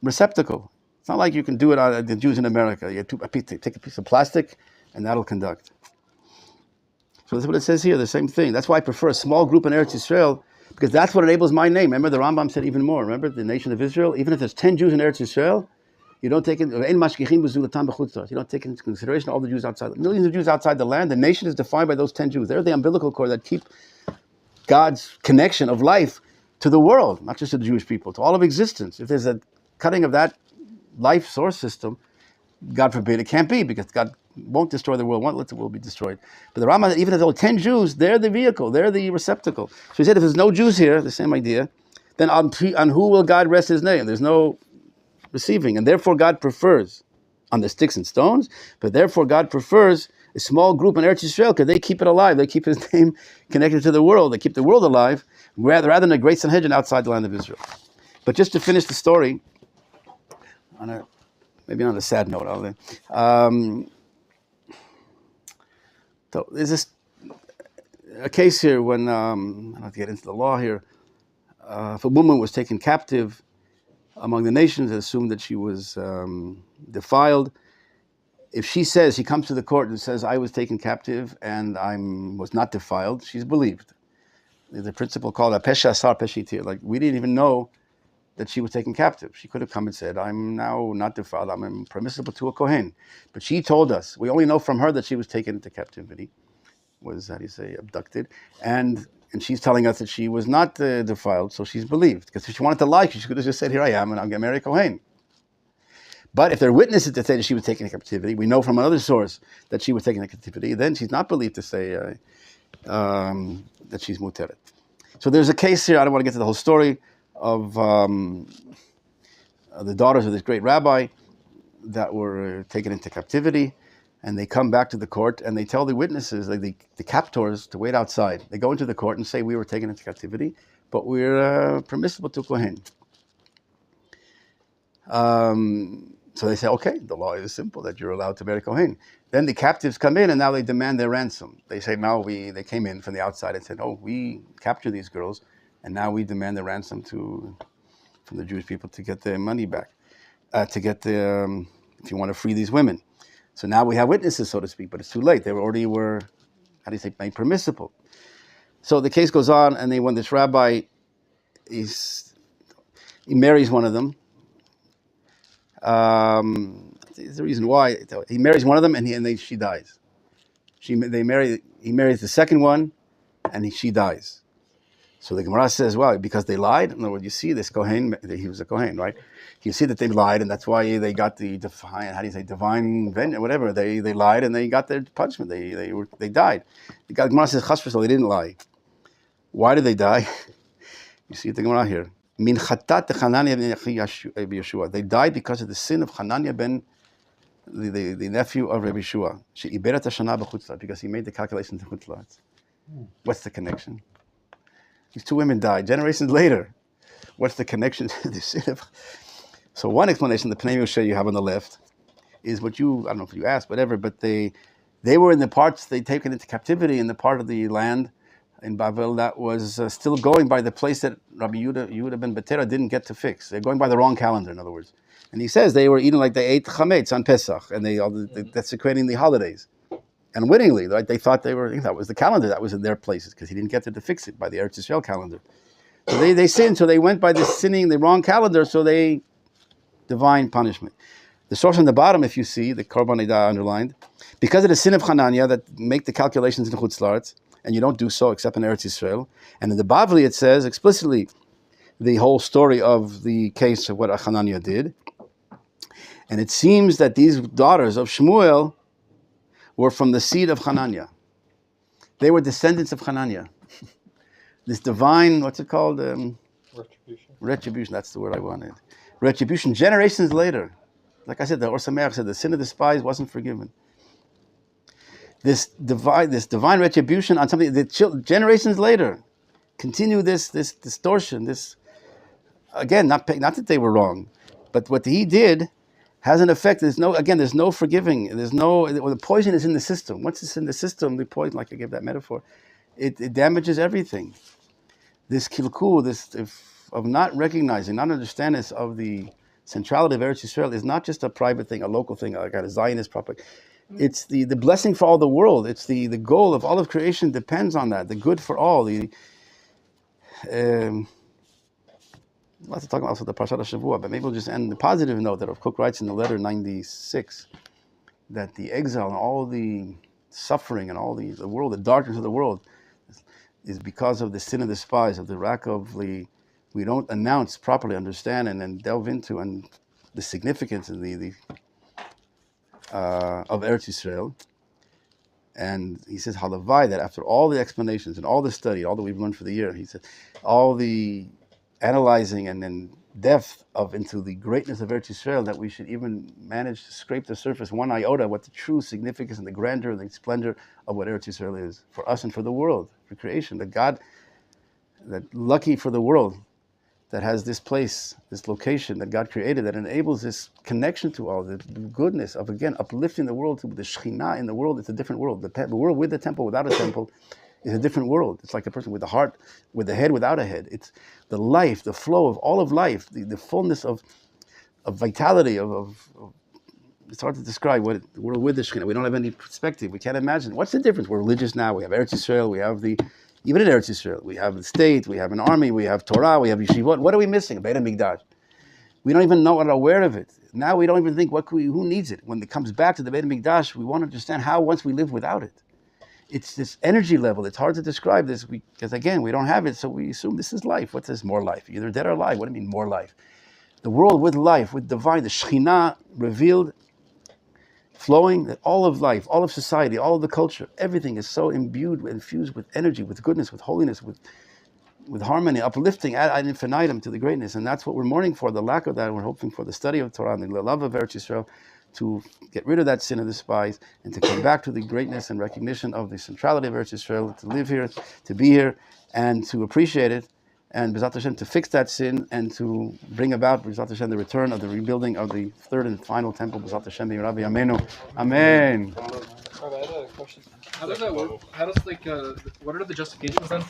receptacle. It's not like you can do it on the Jews in America. You take a piece of plastic, and that'll conduct. So that's what it says here, the same thing. That's why I prefer a small group in Eretz Yisrael, because that's what enables my name. Remember, the Rambam said even more. Remember, the nation of Israel, even if there's 10 Jews in Eretz Yisrael, you don't take into consideration all the Jews outside, millions of Jews outside the land. The nation is defined by those 10 Jews. They're the umbilical cord that keep God's connection of life to the world, not just to the Jewish people, to all of existence. If there's a cutting of that life source system, God forbid, it can't be, because God won't destroy the world, won't let the world be destroyed. But the Rambam, even if there are 10 Jews, they're the vehicle, they're the receptacle. So he said, if there's no Jews here, the same idea, then on who will God rest His name? There's no receiving, and therefore God prefers on the sticks and stones, but therefore God prefers a small group in Eretz Yisrael, because they keep it alive, they keep His name connected to the world, they keep the world alive, rather than a great Sanhedrin outside the land of Israel. But just to finish the story, maybe on a sad note, so there's a case here when, I don't have to get into the law here, if a woman was taken captive among the nations, assumed that she was defiled. If she comes to the court and says, I was taken captive and I was not defiled, she's believed. There's a principle called a pesha asar peshitir. Like, we didn't even know that she was taken captive. She could have come and said, I'm now not defiled, I'm impermissible to a Kohen. But she told us, we only know from her that she was taken into captivity, was, abducted. And she's telling us that she was not defiled, so she's believed. Because if she wanted to lie, she could have just said, here I am, and I'm going to marry a Kohen. But if there are witnesses to say that she was taken into captivity, we know from another source that she was taken into captivity, then she's not believed to say that she's muteret. So there's a case here, I don't want to get to the whole story, of the daughters of this great rabbi that were taken into captivity, and they come back to the court and they tell the witnesses, like the captors, to wait outside. They go into the court and say, we were taken into captivity, but we're permissible to Kohen. So they say, okay, the law is simple, that you're allowed to marry Kohen. Then the captives come in and now they demand their ransom. They say, they came in from the outside and said, we captured these girls and now we demand the ransom from the Jewish people to get their money back, if you want to free these women. So now we have witnesses, so to speak, but it's too late. They already were, made permissible. So the case goes on, and when this rabbi, he marries one of them. There's a reason why. He marries one of them, and she dies. He marries the second one, and she dies. So the Gemara says, well, because they lied? In other words, you see this Kohen, he was a Kohen, right? You see that they lied, and that's why they got the divine vengeance, whatever. They lied, and they got their punishment. They died. The Gemara says, chas v'shloim, they didn't lie. Why did they die? You see the Gemara here. Min chatat Hananiah ben Yeshua. They died because of the sin of Hananiah ben, the nephew of Rabbi Yeshua. She'iberet hashana b'chutzlat, because he made the calculations in chutzlat. What's the connection? These two women died generations later. What's the connection to the sin of? So one explanation, the Pnei Moshe you have on the left, is what I don't know if you asked, whatever, but they were in the parts they taken into captivity in the part of the land in Babel that was still going by the place that Rabbi Yehuda ben Betera didn't get to fix. They're going by the wrong calendar, in other words. And he says they were eating like they ate chametz on Pesach, and they desecrating the holidays. And wittingly, right? They thought that was the calendar that was in their places, because he didn't get there to fix it by the Eretz Yisrael calendar. So they sinned, so they went by the wrong calendar, so they divine punishment. The source on the bottom, if you see, the Korban Eidah underlined, because of the sin of Hananiah that make the calculations in Chutz La'aretz, and you don't do so except in Eretz Yisrael. And in the Bavli it says explicitly the whole story of the case of what Hananiah did. And it seems that these daughters of Shmuel were from the seed of Hananiah. They were descendants of Hananiah. This divine, what's it called? Retribution, that's the word I wanted. Retribution, generations later. Like I said, the Or Sameach said the sin of the spies wasn't forgiven. This divine retribution on something that generations later continue this distortion. This, again, not that they were wrong, but what he did has an effect. There's no forgiving. The poison is in the system. Once it's in the system, the poison, like I gave that metaphor, it damages everything. This kilkul, of not recognizing, not understanding of the centrality of Eretz Yisrael is not just a private thing, a local thing, like a Zionist property. It's the blessing for all the world. It's the goal of all of creation depends on that. The good for all. Lots of talking also the Parshat Shavua, but maybe we'll just end the positive note that Rav Kook writes in the letter 96 that the exile and all the suffering and all the world, the darkness of the world, is because of the sin of the spies, of the lack of we don't announce properly, understand, and then delve into and the significance of of Eretz Yisrael. And he says, Halavai, that after all the explanations and all the study, all that we've learned for the year, he said, all the analyzing and then depth into the greatness of Eretz Yisrael, that we should even manage to scrape the surface one iota, what the true significance and the grandeur and the splendor of what Eretz Yisrael is for us and for the world, for creation. That lucky for the world that has this place, this location that God created, that enables this connection to all the goodness of, again, uplifting the world to the Shekhinah in the world. It's a different world. The world with the temple, without a temple, is a different world. It's like a person with a heart, with a head without a head. It's the life, the flow of all of life, the fullness of vitality, it's hard to describe what we're with the Shekhinah. We don't have any perspective. We can't imagine. What's the difference? We're religious now. We have Eretz Yisrael. We have even in Eretz Yisrael, we have the state, we have an army, we have Torah, we have yeshivot. What are we missing? Beit HaMikdash. We don't even know, we're not aware of it. Now we don't even think, who needs it? When it comes back to the Beit HaMikdash, we want to understand how once we live without it. It's this energy level. It's hard to describe this because, again, we don't have it, so we assume this is life. What's this more life? Either dead or alive. What do you mean more life? The world with life, with divine, the Shekhinah revealed, flowing, that all of life, all of society, all of the culture, everything is so imbued, infused with energy, with goodness, with holiness, with harmony, uplifting ad infinitum to the greatness. And that's what we're mourning for, the lack of that. And we're hoping for the study of Torah and the love of Eretz Yisrael to get rid of that sin of the despise and to come back to the greatness and recognition of the centrality of Eretz Yisrael, to live here, to be here, and to appreciate it. And B'ezrat Hashem, to fix that sin and to bring about B'ezrat Hashem the return of the rebuilding of the third and final temple. B'ezrat Hashem, Rabbi, Amenu. Amen. Rabbi, I had a question. How does that work? What are the justifications then